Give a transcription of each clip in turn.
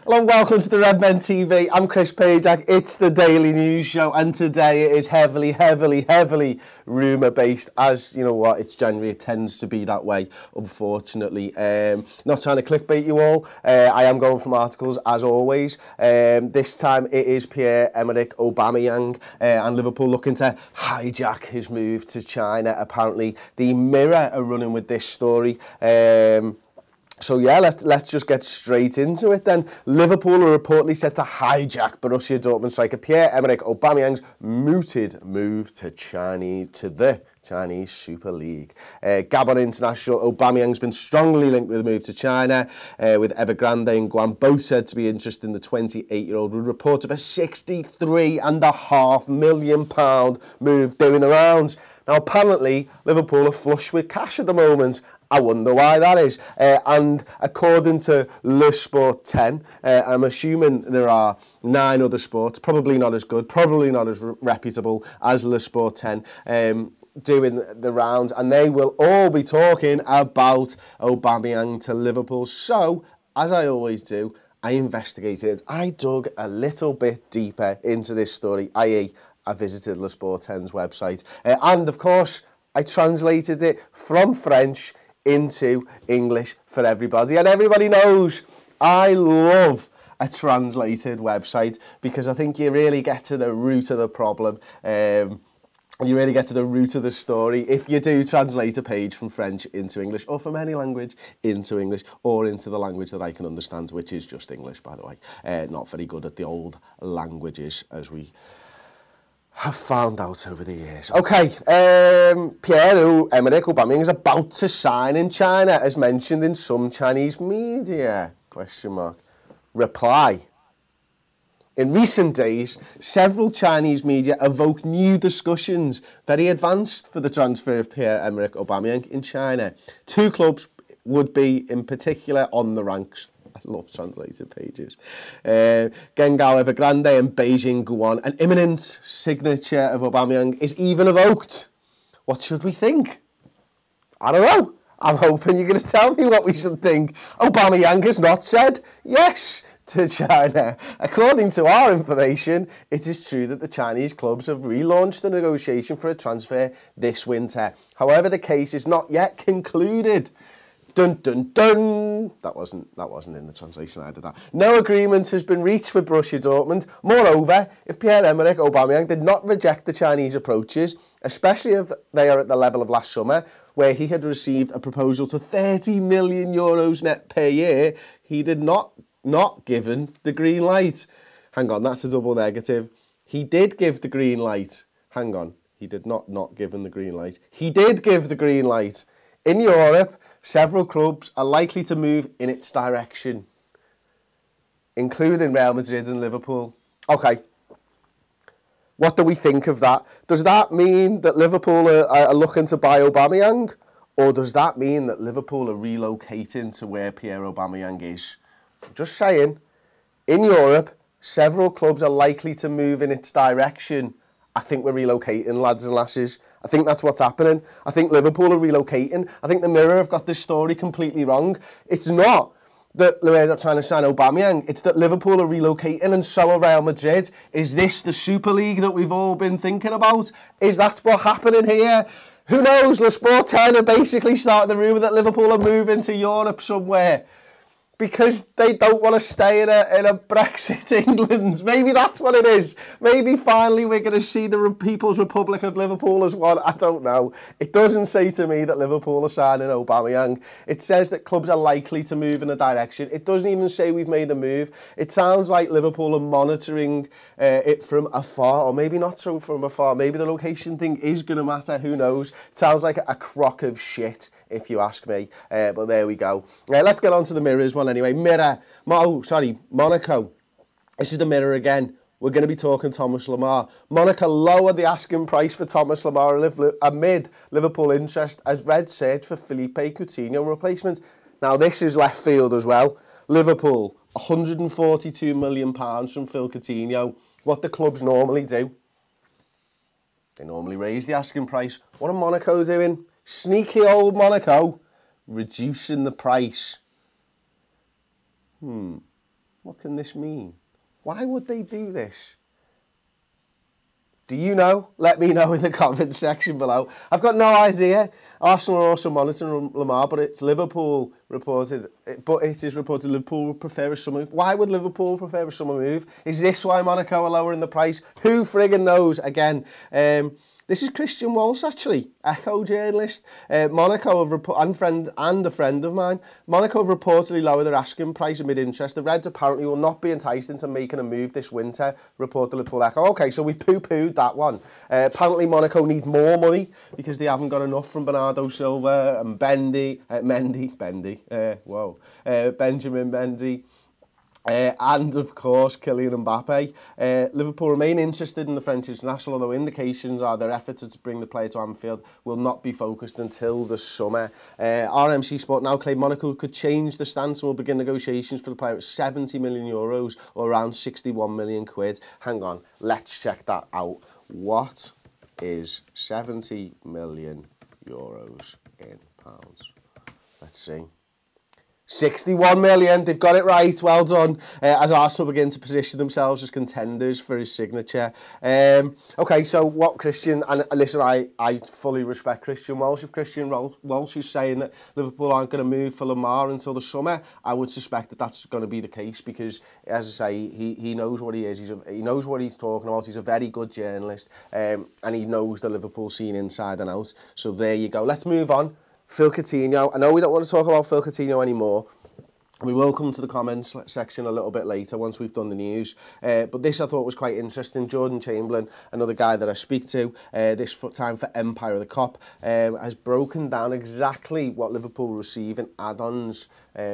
Hello and welcome to the Redmen TV. I'm Chris Pajak. It's the daily news show, and today it is heavily rumour based. As you know what, it's January, it tends to be that way, unfortunately. Not trying to clickbait you all. I am going from articles as always. This time it is Pierre-Emerick Aubameyang and Liverpool looking to hijack his move to China. Apparently, the Mirror are running with this story. So yeah, let's just get straight into it then. Liverpool are reportedly set to hijack Borussia Dortmund striker Pierre-Emerick Aubameyang's mooted move to the Chinese Super League. Gabon international Aubameyang's been strongly linked with the move to China, with Evergrande and Guam both said to be interested in the 28-year-old, with reports of a £63.5 million move doing the rounds. Now, apparently, Liverpool are flush with cash at the moment. I wonder why that is. And according to Le Sport 10, I'm assuming there are 9 other sports, probably not as good, probably not as reputable as Le Sport 10, doing the rounds, and they will all be talking about Aubameyang to Liverpool. So, as I always do, I investigated. I dug a little bit deeper into this story, i.e., I visited Le Sport 10's website, and of course, I translated it from French into English for everybody. And everybody knows I love a translated website because I think you really get to the root of the problem. You really get to the root of the story if you do translate a page from French into English, or from any language into English, or into the language that I can understand, which is just English, by the way. Not very good at the old languages, as we have found out over the years. Okay, Pierre-Emerick Aubameyang is about to sign in China, as mentioned in some Chinese media, ? Reply. In recent days, several Chinese media evoked new discussions, very advanced, for the transfer of Pierre-Emerick Aubameyang in China. 2 clubs would be, in particular, on the ranks. I love translated pages. Guangzhou Evergrande and Beijing Guan. An imminent signature of Aubameyang is even evoked. What should we think? I don't know. I'm hoping you're going to tell me what we should think. Aubameyang has not said yes to China. According to our information, it is true that the Chinese clubs have relaunched the negotiation for a transfer this winter. However, the case is not yet concluded. Dun dun dun. That wasn't in the translation I did that. No agreement has been reached with Borussia Dortmund. Moreover, if Pierre-Emerick Aubameyang did not reject the Chinese approaches, especially if they are at the level of last summer, where he had received a proposal to €30 million net per year, he did not given the green light. Hang on, that's a double negative. He did give the green light. Hang on, he did not given the green light. He did give the green light. In Europe, several clubs are likely to move in its direction, including Real Madrid and Liverpool. Okay, what do we think of that? Does that mean that Liverpool are looking to buy Aubameyang? Or does that mean that Liverpool are relocating to where Pierre Aubameyang is? I'm just saying, in Europe, several clubs are likely to move in its direction. I think we're relocating, lads and lasses. I think that's what's happening. I think Liverpool are relocating. I think the Mirror have got this story completely wrong. It's not that we're not trying to sign Aubameyang. It's that Liverpool are relocating and so are Real Madrid. Is this the Super League that we've all been thinking about? Is that what's happening here? Who knows? Le Sport 10 are basically starting the rumour that Liverpool are moving to Europe somewhere, because they don't want to stay in a Brexit England. Maybe that's what it is. Maybe finally we're going to see the People's Republic of Liverpool as one. I don't know. It doesn't say to me that Liverpool are signing Aubameyang. It says that clubs are likely to move in a direction. It doesn't even say we've made a move. It sounds like Liverpool are monitoring it from afar, or maybe not so from afar. Maybe the location thing is going to matter. Who knows? It sounds like a crock of shit, if you ask me. But there we go. Let's get on to the Mirrors one anyway. Monaco. This is the Mirror again. We're going to be talking Thomas Lemar. Monaco lowered the asking price for Thomas Lemar amid Liverpool interest as Red search for Philippe Coutinho replacement. Now, this is left field as well. Liverpool, £142 million from Phil Coutinho. What the clubs normally do. They normally raise the asking price. What are Monaco doing? Sneaky old Monaco, reducing the price. What can this mean? Why would they do this? Do you know? Let me know in the comment section below. I've got no idea. Arsenal are also monitoring Lamar, but it's Liverpool reported. But it is reported Liverpool would prefer a summer move. Why would Liverpool prefer a summer move? Is this why Monaco are lowering the price? Who friggin' knows? Again, this is Christian Walsh, actually, Echo journalist. Monaco have and a friend of mine. Monaco have reportedly lowered their asking price amid interest. The Reds apparently will not be enticed into making a move this winter, report the Liverpool Echo. Okay, so we've poo-pooed that one. Apparently Monaco need more money because they haven't got enough from Bernardo Silva and Benjamin Mendy. And of course Kylian Mbappe. Liverpool remain interested in the French international, although indications are their efforts to bring the player to Anfield will not be focused until the summer. RMC Sport now claim Monaco could change the stance and will begin negotiations for the player at €70 million or around 61 million quid. Hang on, let's check that out. What is 70 million euros in pounds? Let's see. 61 million, they've got it right, well done, as Arsenal begin to position themselves as contenders for his signature. Okay, so what Christian, and listen, I fully respect Christian Walsh. If Christian Walsh is saying that Liverpool aren't going to move for Lamar until the summer, I would suspect that that's going to be the case because, as I say, he knows what he is, he knows what he's talking about, he's a very good journalist, and he knows the Liverpool scene inside and out. So there you go, let's move on. Phil Coutinho. I know we don't want to talk about Phil Coutinho anymore. We will come to the comments section a little bit later once we've done the news. But this I thought was quite interesting. Jordan Chamberlain, another guy that I speak to, this time for Empire of the Cop, has broken down exactly what Liverpool receive in add-ons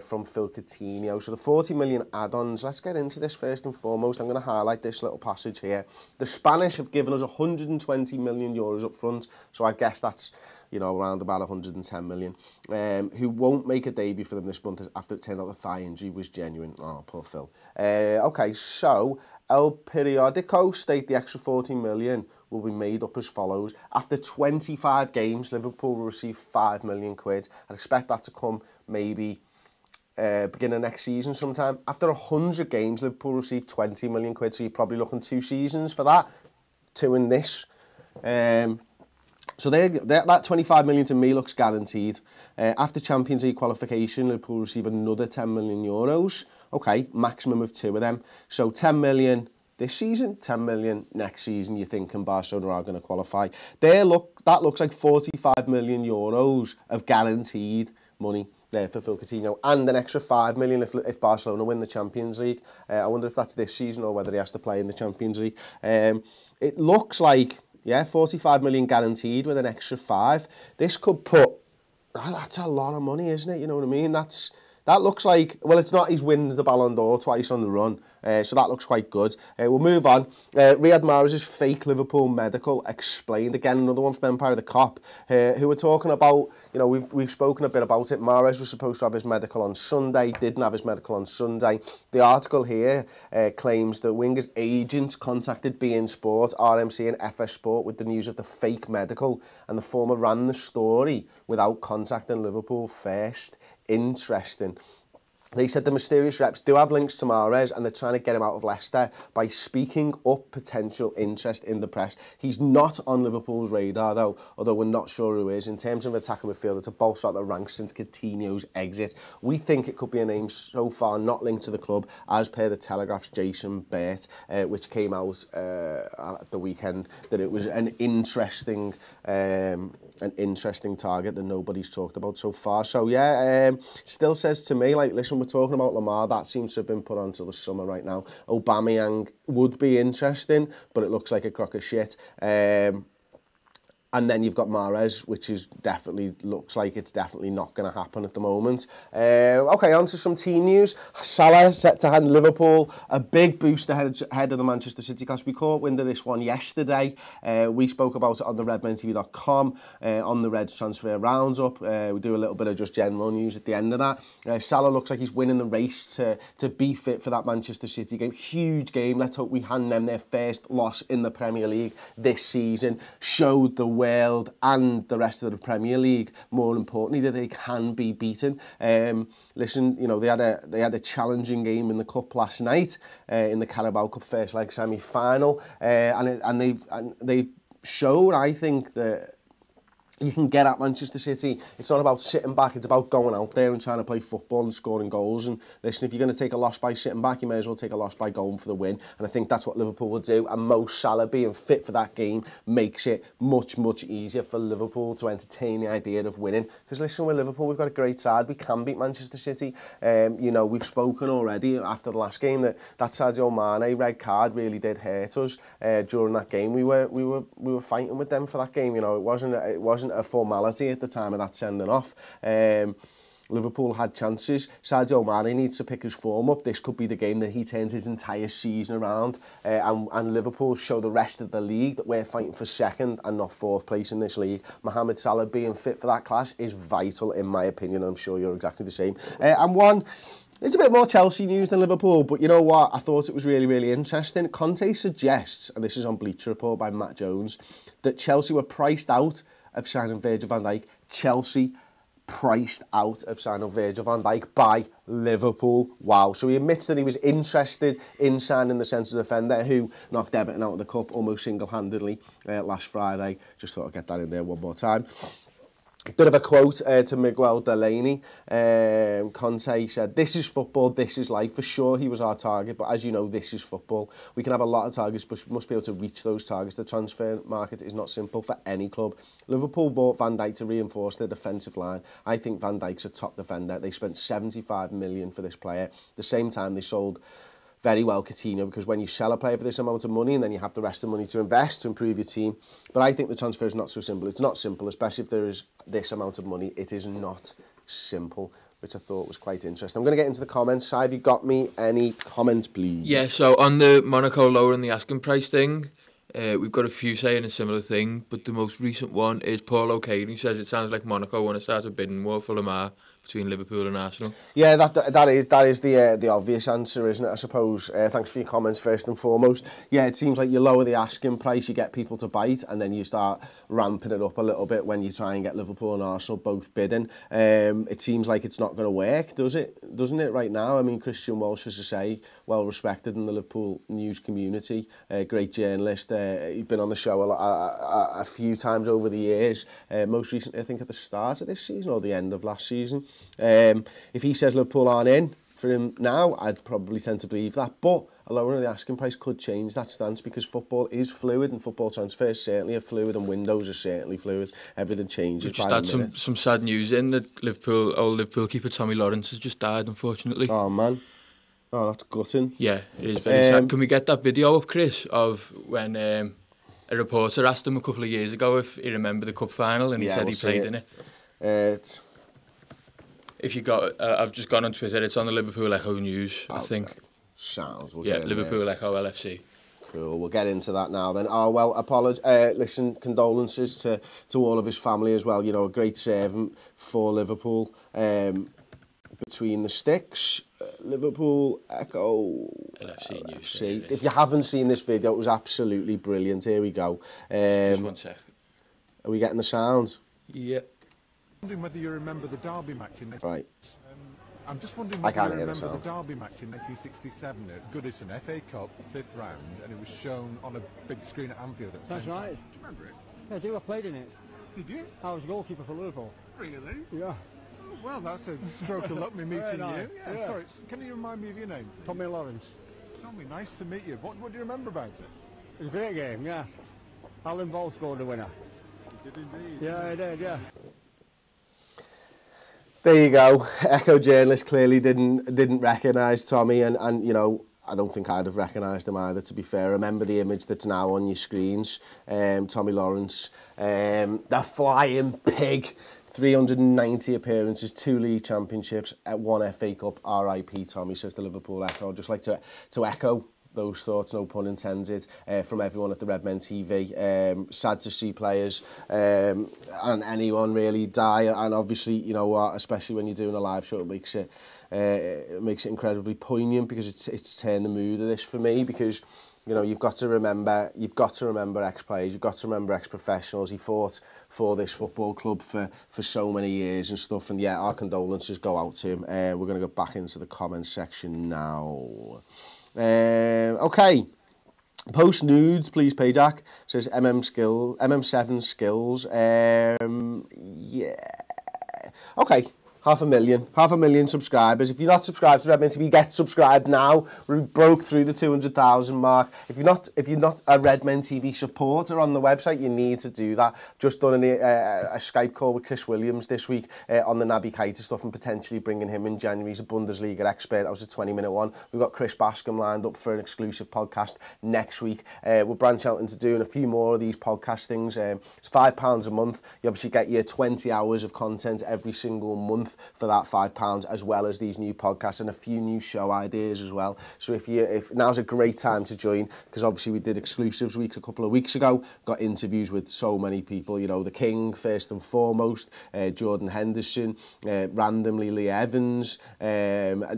from Phil Coutinho. So the 40 million add-ons, let's get into this first and foremost. I'm going to highlight this little passage here. The Spanish have given us 120 million euros up front, so I guess that's, you know, around about 110 million, who won't make a debut for them this month after it turned out the thigh injury was genuine. Oh, poor Phil. Okay, so El Periodico state the extra 40 million will be made up as follows. After 25 games, Liverpool will receive 5 million quid. I'd expect that to come maybe beginning of next season sometime. After 100 games, Liverpool will receive 20 million quid, so you're probably looking 2 seasons for that, 2 in this. So that 25 million to me looks guaranteed. After Champions League qualification, Liverpool will receive another 10 million euros. Okay, maximum of 2 of them. So 10 million this season, 10 million next season. You're thinking Barcelona are going to qualify. That looks like 45 million euros of guaranteed money there for Phil Coutinho, and an extra 5 million if Barcelona win the Champions League. I wonder if that's this season or whether he has to play in the Champions League. It looks like, yeah, 45 million guaranteed with an extra 5. This could put, that's a lot of money, isn't it? You know what I mean? That looks like, well, it's not, he's winning the Ballon d'Or twice on the run, so that looks quite good. We'll move on. Riyad Mahrez's fake Liverpool medical explained. Again, another one from Empire of the Cop, who were talking about, you know, we've spoken a bit about it. Mahrez was supposed to have his medical on Sunday, didn't have his medical on Sunday. The article here claims that Winger's agent contacted beIN Sport, RMC and FS Sport with the news of the fake medical, and the former ran the story without contacting Liverpool first. Interesting. They said the mysterious reps do have links to Mahrez and they're trying to get him out of Leicester by speaking up potential interest in the press. He's not on Liverpool's radar though, although we're not sure who is. In terms of attacking midfielder to bolster out the ranks since Coutinho's exit, we think it could be a name so far not linked to the club, as per the Telegraph's Jason Burt, which came out at the weekend, that it was an interesting target that nobody's talked about so far. So yeah, still says to me, like, listen, we're talking about Lamar, that seems to have been put on till the summer right now. Aubameyang would be interesting, but it looks like a crock of shit. And then you've got Mahrez, which is looks like it's definitely not going to happen at the moment. Okay, on to some team news. Salah set to hand Liverpool a big boost ahead of the Manchester City clash. We caught wind of this one yesterday. We spoke about it on the redmentv.com, on the Reds transfer roundup. We do a little bit of just general news at the end of that. Salah looks like he's winning the race to be fit for that Manchester City game. Huge game. Let's hope we hand them their first loss in the Premier League this season. Showed the way world and the rest of the Premier League. More importantly, that they can be beaten. Listen, you know, they had a challenging game in the cup last night, in the Carabao Cup first leg semi-final, and they've shown, I think, that you can get at Manchester City. It's not about sitting back, it's about going out there and trying to play football and scoring goals. And listen, if you're going to take a loss by sitting back, you may as well take a loss by going for the win. And I think that's what Liverpool will do. And Mo Salah being fit for that game makes it much, much easier for Liverpool to entertain the idea of winning. Because listen, with Liverpool, we've got a great side. We can beat Manchester City. You know, we've spoken already after the last game that Sadio Mane red card really did hurt us during that game. We were fighting with them for that game. You know, it wasn't a formality at the time of that sending off. Liverpool had chances. Sadio Mane needs to pick his form up. This could be the game that he turns his entire season around, and Liverpool show the rest of the league that we're fighting for second and not fourth place in this league. Mohamed Salah being fit for that clash is vital, in my opinion. I'm sure you're exactly the same. It's a bit more Chelsea news than Liverpool, but you know what? I thought it was really, really interesting. Conte suggests, and this is on Bleacher Report by Matt Jones, that Chelsea were priced out of signing Virgil van Dijk. Chelsea priced out of signing Virgil van Dijk by Liverpool. Wow. So he admits that he was interested in signing the centre defender who knocked Everton out of the cup almost single-handedly last Friday. Just thought I'd get that in there one more time. Bit of a quote to Miguel Delaney. Conte said, "This is football, this is life." For sure, he was our target, but as you know, this is football. We can have a lot of targets, but we must be able to reach those targets. The transfer market is not simple for any club. Liverpool bought Van Dijk to reinforce their defensive line. I think Van Dijk's a top defender. They spent 75 million for this player. At the same time, they sold very well Coutinho, because when you sell a player for this amount of money and then you have the rest of the money to invest to improve your team. But I think the transfer is not so simple. It's not simple, especially if there is this amount of money. It is not simple, which I thought was quite interesting. I'm going to get into the comments. Si, have you got me any comments, please? Yeah, so on the Monaco lowering the asking price thing, we've got a few saying a similar thing, but the most recent one is Paul O'Kane, who says it sounds like Monaco want to start a bidding war for Lamar between Liverpool and Arsenal. Yeah, that is the obvious answer, isn't it, I suppose. Thanks for your comments first and foremost. Yeah, it seems like you lower the asking price, you get people to bite, and then you start ramping it up a little bit when you try and get Liverpool and Arsenal both bidding. It seems like it's not going to work, doesn't it, right now? I mean, Christian Walsh, as I say, well respected in the Liverpool news community, great journalist. He's been on the show a few times over the years, most recently I think at the start of this season or the end of last season. If he says Liverpool aren't in for him now, I'd probably tend to believe that, but a lowering of the asking price could change that stance, because football is fluid and football transfers certainly are fluid and windows are certainly fluid. Everything changes. We've just had some sad news in that old Liverpool keeper Tommy Lawrence has just died, unfortunately. Oh man, oh that's gutting. Yeah, it is very sad. Can we get that video up, Chris, of when a reporter asked him a couple of years ago if he remembered the cup final, and he said he played in it. If you got, I've just gone on Twitter. It's on the Liverpool Echo News, I think. Sounds. Yeah, Liverpool Echo LFC. Cool. We'll get into that now then. Oh well, listen, condolences to all of his family as well. You know, a great servant for Liverpool. Between the sticks, Liverpool Echo LFC News. FC. If you haven't seen this video, it was absolutely brilliant. Here we go. Just 1 sec. Are we getting the sound? Yeah. I'm wondering whether you remember the Derby match in... Right. I'm just wondering whether you remember the sound. Derby match in 1967 at Goodison, FA Cup, 5th round, and it was shown on a big screen at Anfield at the That's same right. time. Do you remember it? Yeah, I do. I played in it. Did you? I was goalkeeper for Liverpool. Really? Yeah. Oh, well, that's a stroke of luck, me meeting nice. you. Yeah, sorry, can you remind me of your name, please? Tommy Lawrence. Tommy, nice to meet you. What do you remember about it? It was a great game, yes. Alan Ball scored the winner. You did indeed. Yeah, I did, yeah. There you go. Echo journalist clearly didn't recognise Tommy, and you know, I don't think I'd have recognised him either, to be fair. Remember the image that's now on your screens. Tommy Lawrence, the flying pig. 390 appearances, 2 league championships, 1 FA Cup. R.I.P. Tommy, says the Liverpool Echo. I'd just like to echo those thoughts, no pun intended, from everyone at the Redmen TV. Sad to see players and anyone really die, and obviously, you know what, especially when you're doing a live show, it makes it incredibly poignant, because it's turned the mood of this for me, because you know, you've got to remember ex-players, you've got to remember ex-professionals. He fought for this football club for so many years and stuff, and yeah, our condolences go out to him. We're going to go back into the comments section now. Okay. Post nudes, please, Payjack. Says MM7 skills. Yeah. Okay. 500,000 subscribers. If you're not subscribed to Redmen TV, get subscribed now. We broke through the 200,000 mark. If you're not a Redmen TV supporter on the website, you need to do that. Just done a Skype call with Chris Williams this week on the Naby Keita stuff and potentially bringing him in January. He's a Bundesliga expert. That was a 20-minute one. We've got Chris Bascom lined up for an exclusive podcast next week. We'll branch out into doing a few more of these podcast things. It's £5 a month. You obviously get your 20 hours of content every single month for that £5, as well as these new podcasts and a few new show ideas as well. So if now's a great time to join, because obviously we did exclusives week a couple of weeks ago, got interviews with so many people, you know, the King first and foremost, Jordan Henderson, randomly Lee Evans,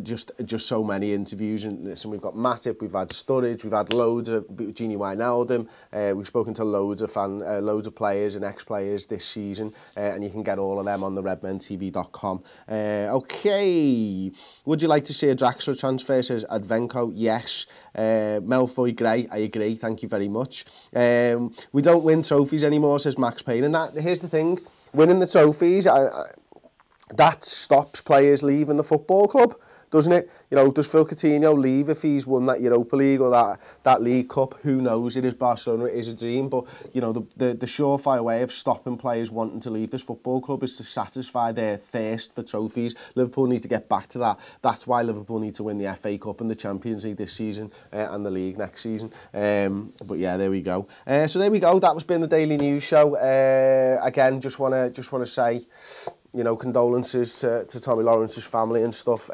just so many interviews. And listen, we've got Matip, we've had Sturridge, we've had loads of Gini Wijnaldum, we've spoken to loads of players and ex-players this season, and you can get all of them on the redmentv.com. Okay, would you like to see a Draxler transfer, says Advenco? Yes. Melfoy Gray, I agree, thank you very much. We don't win trophies anymore, says Max Payne, and here's the thing, winning the trophies, that stops players leaving the football club, doesn't it? You know, does Phil Coutinho leave if he's won that Europa League or that League Cup? Who knows? It is Barcelona, it is a dream, but you know, the surefire way of stopping players wanting to leave this football club is to satisfy their thirst for trophies. Liverpool need to get back to that. That's why Liverpool need to win the FA Cup and the Champions League this season and the league next season. But yeah, there we go. So there we go. That was been the Daily News Show. Again, just wanna say, you know, condolences to Tommy Lawrence's family and stuff.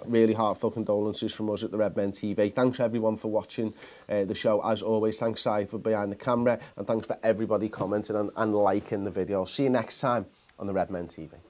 Really heartfelt condolences from us at the Redmen TV. Thanks everyone for watching the show. As always, thanks Si for behind the camera, and thanks for everybody commenting and liking the video. See you next time on the Redmen TV.